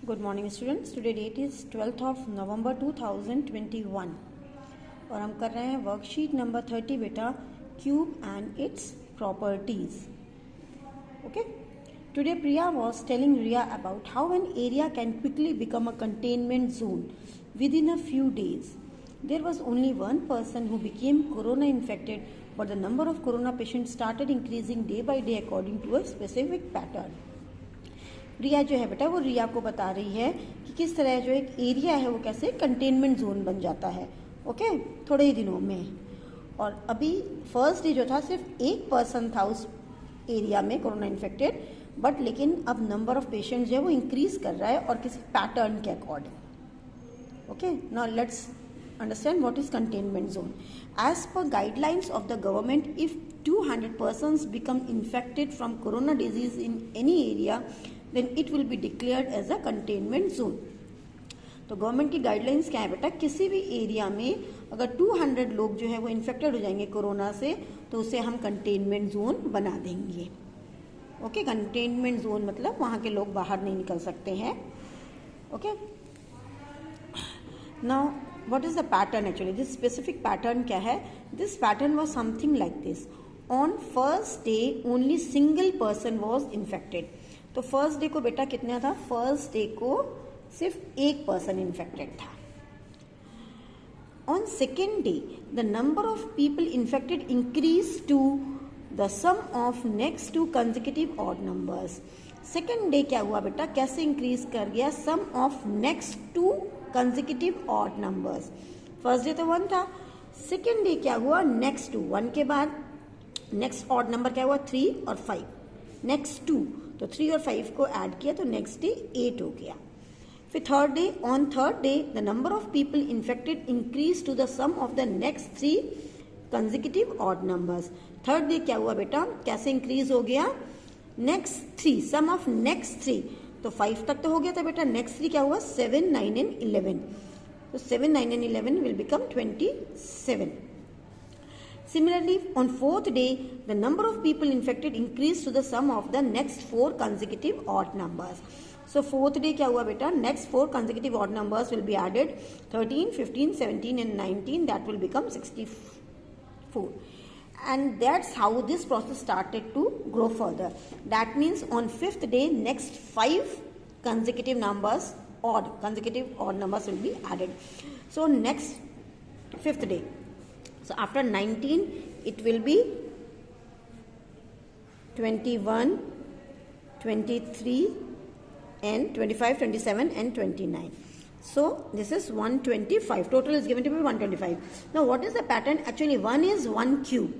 Good morning students, today that is 12th of November 2021 और हम कर रहे हैं वर्कशीट नंबर 30 बेटा, cube and its properties. Okay, today Priya was telling Riya about how an area can quickly become a containment zone within a few days. There was only one person who became corona infected, but the number of corona patients started increasing day by day according to a specific pattern. रिया जो है बेटा वो रिया को बता रही है कि किस तरह जो एक एरिया है वो कैसे कंटेनमेंट जोन बन जाता है. ओके, थोड़े ही दिनों में. और अभी फर्स्ट डे जो था सिर्फ एक पर्सन था उस एरिया में कोरोना इन्फेक्टेड, बट लेकिन अब नंबर ऑफ पेशेंट्स जो है वो इंक्रीज कर रहा है और किसी पैटर्न के according. Okay, now let's understand what is containment zone. As per guidelines of the government, if 200 persons become infected from corona disease in any area, then it will be declared as a containment zone. तो government की guidelines क्या है बेटा, किसी भी area में अगर 200 लोग जो है वो इन्फेक्टेड हो जाएंगे कोरोना से तो उसे हम कंटेनमेंट जोन बना देंगे. ओके, कंटेनमेंट जोन मतलब वहाँ के लोग बाहर नहीं निकल सकते हैं. Okay, now what is the pattern actually? This specific pattern क्या है? This pattern was something like this. On first day only single person was infected. तो फर्स्ट डे को बेटा कितना था? फर्स्ट डे को सिर्फ एक पर्सन इन्फेक्टेड था. On second day the number of people infected increased to the sum of next two consecutive odd numbers. Second day क्या हुआ बेटा, कैसे इंक्रीज कर गया? Sum of next two consecutive odd numbers. First day तो 1 था, second day क्या हुआ? नेक्स्ट 2, 1 के बाद नेक्स्ट ऑड नंबर क्या हुआ? 3 और 5. नेक्स्ट 2 तो 3 और 5 को ऐड किया तो नेक्स्ट डे 8 हो गया. फिर third day, on third day the number of people infected increase to the sum of the next 3 consecutive odd numbers. Third day क्या हुआ बेटा, कैसे इंक्रीज हो गया? नेक्स्ट 3, सम ऑफ नेक्स्ट 3, तो 5 तक तो हो गया था बेटा. नेक्स्ट 3 क्या हुआ? 7, 9 एंड 11. तो 7, 9 and 11 will become 27. Similarly, on fourth day, the number of people infected increased to the sum of the next 4 consecutive odd numbers. So fourth day क्या हुआ बेटा? Next 4 consecutive odd numbers will be added. 13, 15, 17 and 19. That will become 64. And that's how this process started to grow further. That means on fifth day, next 5 consecutive numbers, consecutive odd numbers will be added. So next fifth day. So after 19, it will be 21, 23 and 25, 27 and 29. So this is 125. Total is given to be 125. Now what is the pattern? Actually 1 is 1 cube.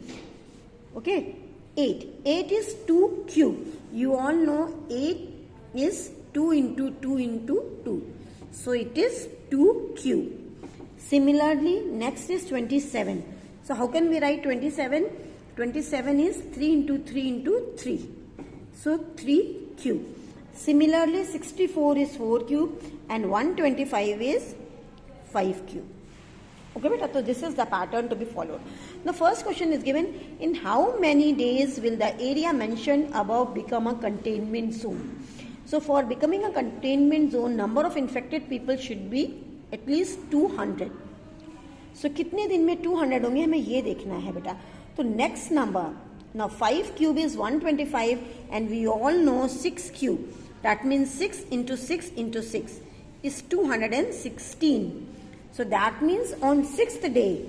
Okay, 8. 8 is 2 cube. You all know 8 is 2 into 2 into 2. So it is 2 cube. Similarly, next is 27. So how can we write 27? 27 is 3 into 3 into 3. So 3 cube. Similarly, 64 is 4 cube and 125 is 5 cube. Okay beta, so this is the pattern to be followed. The first question is given, in how many days will the area mentioned above become a containment zone? So for becoming a containment zone, number of infected people should be at least 200. So कितने दिन में 200 होंगे हमें ये देखना है बेटा. तो next number, now 5 cube is 125 and we all know 6 cube. That means 6 into 6 into 6 is 216. So that means on 6th day,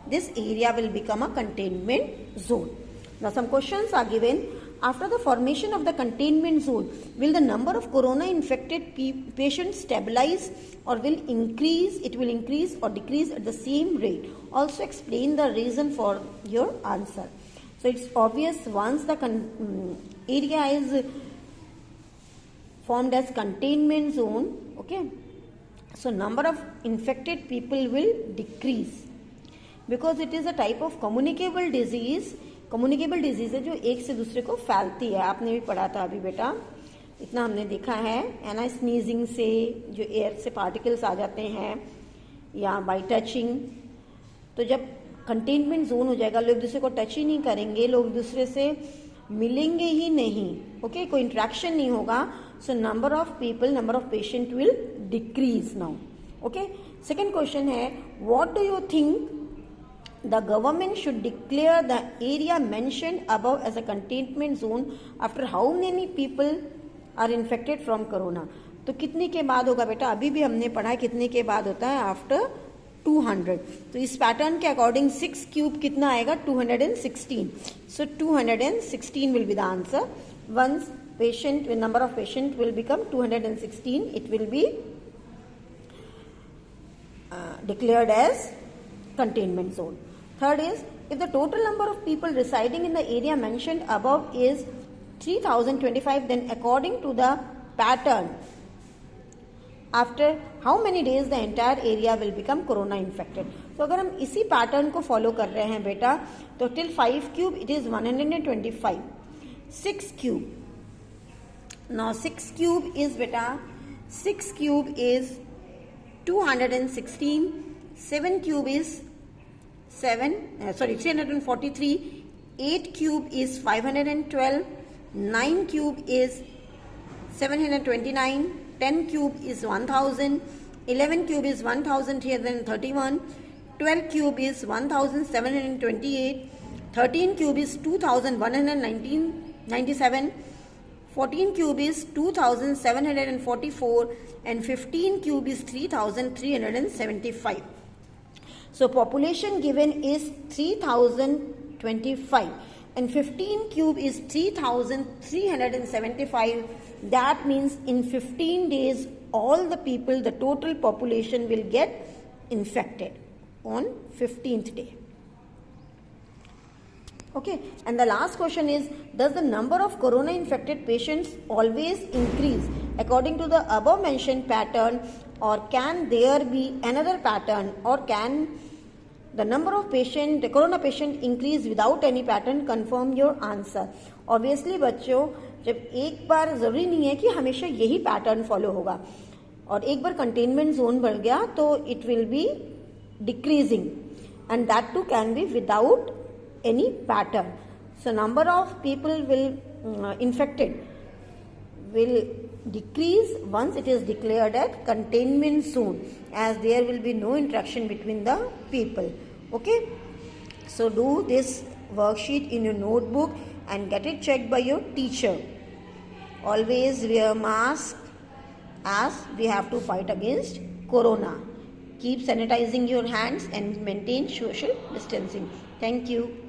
this area will become a containment zone. Now some questions are given. After the formation of the containment zone, will the number of corona infected patients stabilize or will increase? It will increase or decrease at the same rate. Also explain the reason for your answer. So it's obvious, once the area is formed as containment zone, okay, so number of infected people will decrease because it is a type of communicable disease. Communicable disease है जो एक से दूसरे को फैलती है. आपने भी पढ़ा था अभी बेटा, इतना हमने देखा है. ना स्नीजिंग से जो एयर से पार्टिकल्स आ जाते हैं या बाय टचिंग. तो जब कंटेनमेंट जोन हो जाएगा, लोग एक दूसरे को टच ही नहीं करेंगे, लोग एक दूसरे से मिलेंगे ही नहीं, ओके, कोई इंट्रैक्शन नहीं होगा, so number of people, number of patient will decrease now, okay. Second question है, what do you think the government should declare the area mentioned above as a containment zone after how many people are infected from corona? तो कितने के बाद होगा बेटा, अभी भी हमने पढ़ा है कितने के बाद होता है, आफ्टर 200। तो इस पैटर्न के अकॉर्डिंग 6 क्यूब कितना आएगा, 216। So 216 will be the answer. Once patient, number of patient will become 216, it will be declared as containment zone. Third is, if the total number of people residing in the area mentioned above is 3025, then according to the pattern, after how many days the entire area will become corona infected? तो अगर हम इसी pattern को follow कर रहे हैं बेटा, तो till 5 cube it is 125, 6 cube, now 6 cube is beta, 6 cube is 216, 7 cube is 343, 8 cube is 512, 9 cube is 729, 10 cube is 1000, 11 cube is 1331, 12 cube is 1728, 13 cube is 2197, 14 cube is 2744, and 15 cube is 3375. So population given is 3025 and 15 cube is 3375. That means in 15 days all the people, the total population will get infected on 15th day. Okay, and the last question is, does the number of corona infected patients always increase according to the above mentioned pattern, or can there be another pattern, or can the number of patient, the corona patient increase without any pattern? Confirm your answer. Obviously बच्चों, जब एक बार ज़रूरी नहीं है कि हमेशा यही pattern follow होगा, और एक बार कंटेनमेंट जोन बढ़ गया तो it will be decreasing, and that too can be without any pattern. So number of people will infected will decrease once it is declared at containment zone, as there will be no interaction between the people. Okay, so do this worksheet in your notebook and get it checked by your teacher. Always wear mask as we have to fight against corona. Keep sanitizing your hands and maintain social distancing. Thank you.